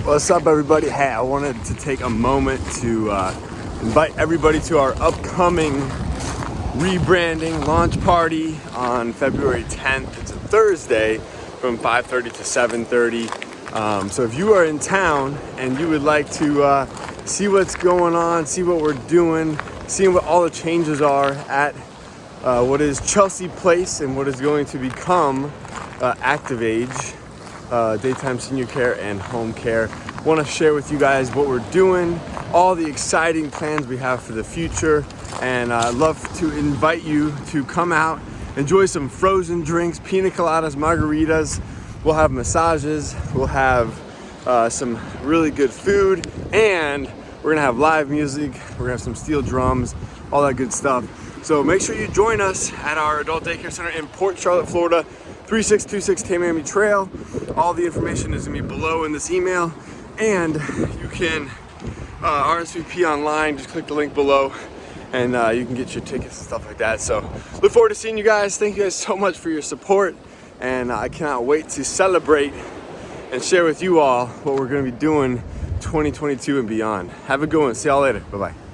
What's up, everybody? Hey, I wanted to take a moment to invite everybody to our upcoming rebranding launch party on February 10th. It's a Thursday from 5:30 to 7:30. So if you are in town and you would like to see what's going on, see what we're doing, see what all the changes are at what is Chelsea Place and what is going to become ActivAge, daytime senior care and home care. Want to share with you guys what we're doing, all the exciting plans we have for the future, and I'd love to invite you to come out, enjoy some frozen drinks, pina coladas, margaritas. We'll have massages, we'll have some really good food, and we're gonna have live music, we're gonna have some steel drums, all that good stuff. So make sure you join us at our adult daycare center in Port Charlotte, Florida, 3626 Tamiami Trail. All the information is gonna be below in this email, and you can RSVP online. Just click the link below, and you can get your tickets and stuff like that. So look forward to seeing you guys. Thank you guys so much for your support, and I cannot wait to celebrate and share with you all what we're gonna be doing 2022 and beyond. Have a good one. See y'all later. Bye-bye.